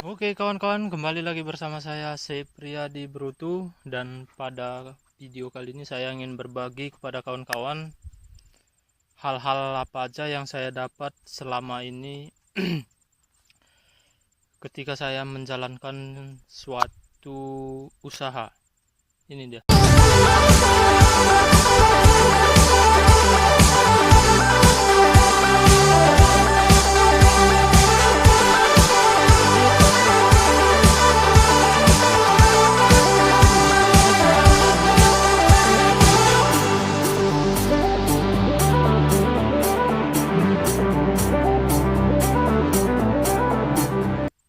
Oke kawan-kawan, kembali lagi bersama saya Sepriadi Brutu, dan pada video kali ini saya ingin berbagi kepada kawan-kawan hal-hal apa aja yang saya dapat selama ini ketika saya menjalankan suatu usaha. Ini dia.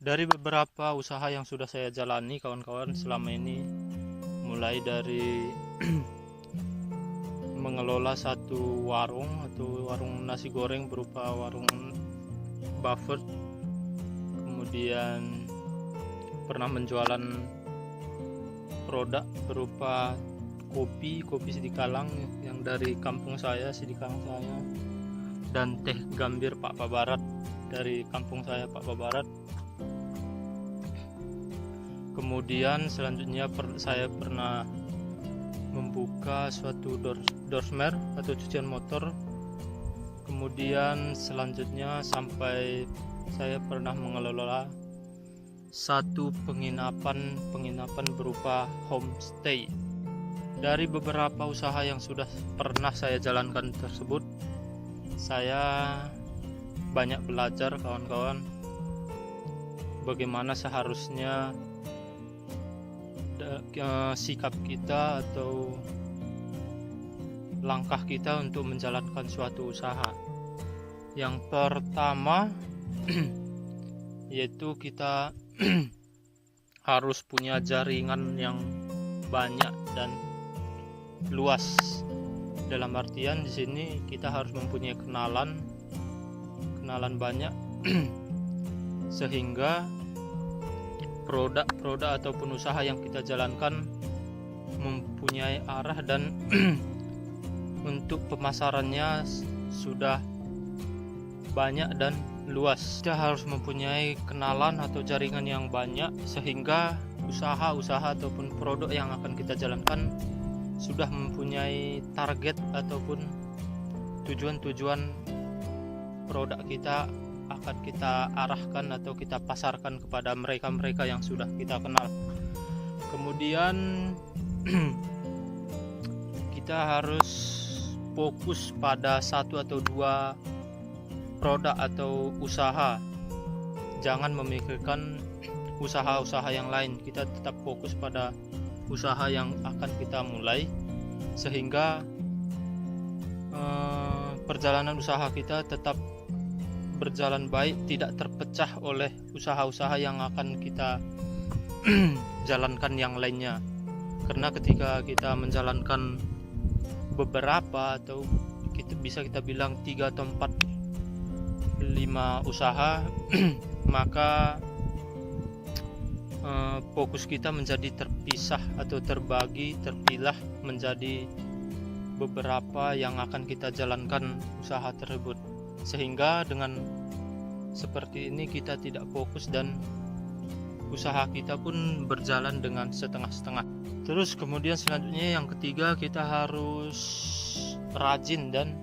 Dari beberapa usaha yang sudah saya jalani kawan-kawan selama ini, mulai dari mengelola satu warung atau warung nasi goreng berupa warung Buffett, kemudian pernah menjualan produk berupa kopi Sidikalang yang dari kampung saya, Sidikalang saya, dan teh gambir Pak Barat dari kampung saya, Pak Barat. Kemudian selanjutnya saya pernah membuka suatu doorsmer atau cucian motor. Kemudian selanjutnya sampai saya pernah mengelola satu penginapan berupa homestay. Dari beberapa usaha yang sudah pernah saya jalankan tersebut, saya banyak belajar kawan-kawan bagaimana seharusnya sikap kita atau langkah kita untuk menjalankan suatu usaha. Yang pertama yaitu kita harus punya jaringan yang banyak dan luas. Dalam artian di sini kita harus mempunyai kenalan banyak sehingga produk ataupun usaha yang kita jalankan mempunyai arah dan untuk pemasarannya sudah banyak dan luas. Kita harus mempunyai kenalan atau jaringan yang banyak sehingga usaha ataupun produk yang akan kita jalankan sudah mempunyai target ataupun tujuan produk kita akan kita arahkan atau kita pasarkan kepada mereka yang sudah kita kenal. Kemudian kita harus fokus pada satu atau dua produk atau usaha. Jangan memikirkan usaha-usaha yang lain. Kita tetap fokus pada usaha yang akan kita mulai sehingga perjalanan usaha kita tetap berjalan baik, tidak terpecah oleh usaha-usaha yang akan kita jalankan yang lainnya. Karena ketika kita menjalankan beberapa atau bisa kita bilang 3 atau 4 5 usaha maka fokus kita menjadi terpisah atau terpilah menjadi beberapa yang akan kita jalankan usaha tersebut. Sehingga dengan seperti ini kita tidak fokus dan usaha kita pun berjalan dengan setengah-setengah. Terus kemudian selanjutnya yang ketiga, kita harus rajin dan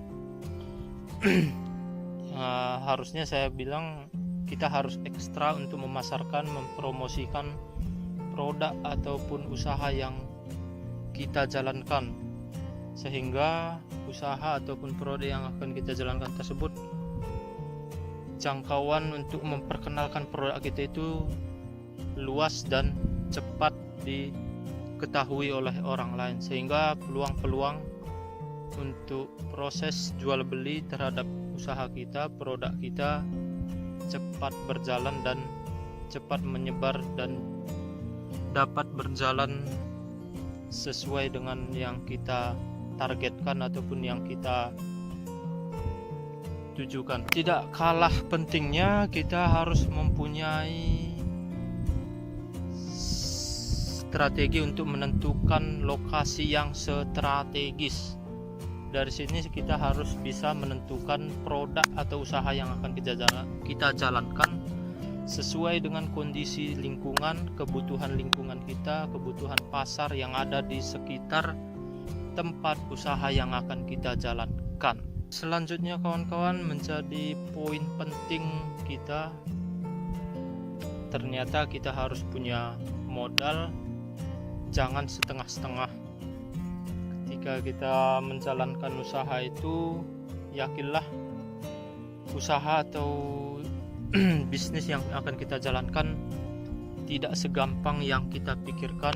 harusnya saya bilang kita harus ekstra untuk memasarkan, mempromosikan produk ataupun usaha yang kita jalankan, sehingga usaha ataupun produk yang akan kita jalankan tersebut jangkauan untuk memperkenalkan produk kita itu luas dan cepat diketahui oleh orang lain, sehingga peluang-peluang untuk proses jual beli terhadap usaha kita, produk kita cepat berjalan dan cepat menyebar dan dapat berjalan sesuai dengan yang kita targetkan ataupun yang kita tujukan. Tidak kalah pentingnya kita harus mempunyai strategi untuk menentukan lokasi yang strategis. Dari sini kita harus bisa menentukan produk atau usaha yang akan kita jalankan sesuai dengan kondisi lingkungan, kebutuhan lingkungan kita, kebutuhan pasar yang ada di sekitar tempat usaha yang akan kita jalankan. Selanjutnya kawan-kawan, menjadi poin penting kita, ternyata kita harus punya modal, jangan setengah-setengah. Ketika kita menjalankan usaha itu, yakinlah usaha atau bisnis yang akan kita jalankan tidak segampang yang kita pikirkan.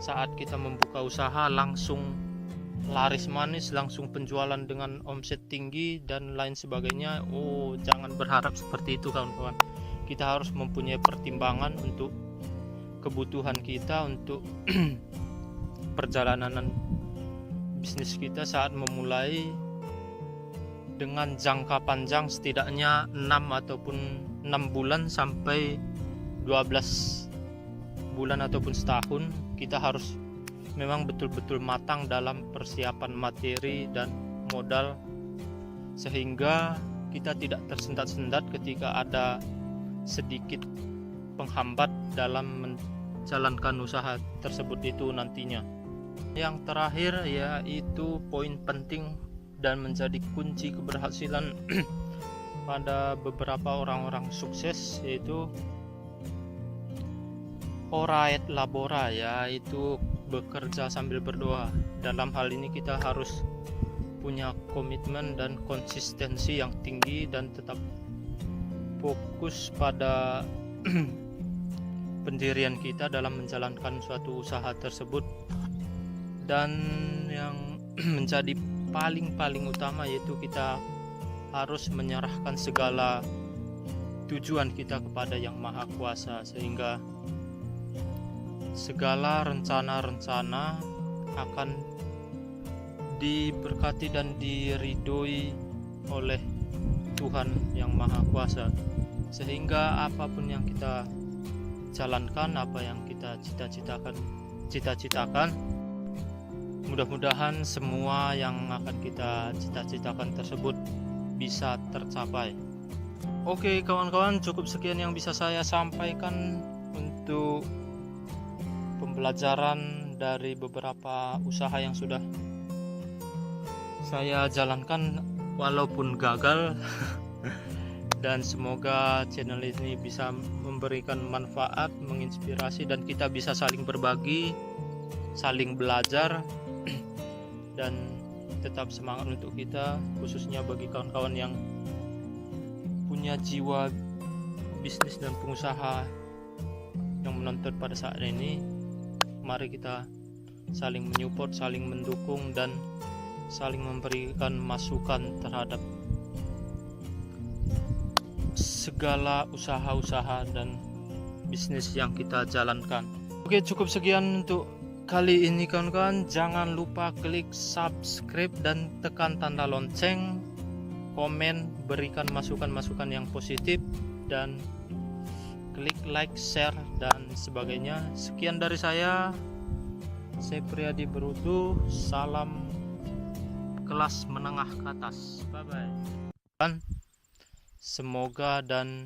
Saat kita membuka usaha langsung laris manis, langsung penjualan dengan omset tinggi dan lain sebagainya. Jangan berharap seperti itu kawan-kawan. Kita harus mempunyai pertimbangan untuk kebutuhan kita, untuk perjalanan bisnis kita saat memulai, dengan jangka panjang setidaknya 6 ataupun 6 bulan sampai 12 bulan ataupun setahun. Kita harus memang betul-betul matang dalam persiapan materi dan modal, sehingga kita tidak tersendat-sendat ketika ada sedikit penghambat dalam menjalankan usaha tersebut itu nantinya. Yang terakhir yaitu poin penting dan menjadi kunci keberhasilan pada beberapa orang-orang sukses, yaitu ora et labora, yaitu bekerja sambil berdoa. Dalam hal ini kita harus punya komitmen dan konsistensi yang tinggi dan tetap fokus pada pendirian kita dalam menjalankan suatu usaha tersebut. Dan yang menjadi paling utama yaitu kita harus menyerahkan segala tujuan kita kepada Yang Maha Kuasa, sehingga segala rencana-rencana akan diberkati dan diridhoi oleh Tuhan Yang Maha Kuasa, sehingga apapun yang kita jalankan, apa yang kita cita-citakan, mudah-mudahan semua yang akan kita cita-citakan tersebut bisa tercapai. Oke kawan-kawan, cukup sekian yang bisa saya sampaikan untuk pembelajaran dari beberapa usaha yang sudah saya jalankan walaupun gagal. Dan semoga channel ini bisa memberikan manfaat, menginspirasi, dan kita bisa saling berbagi, saling belajar, dan tetap semangat untuk kita, khususnya bagi kawan-kawan yang punya jiwa bisnis dan pengusaha yang menonton pada saat ini. Mari kita saling menyupport, saling mendukung, dan saling memberikan masukan terhadap segala usaha-usaha dan bisnis yang kita jalankan. Oke, cukup sekian untuk kali ini kawan-kawan. Jangan lupa klik subscribe dan tekan tanda lonceng, komen, berikan masukan-masukan yang positif, dan klik like, share, dan sebagainya. Sekian dari saya Priyadi Berutu. Salam kelas menengah ke atas. Bye bye. Dan semoga dan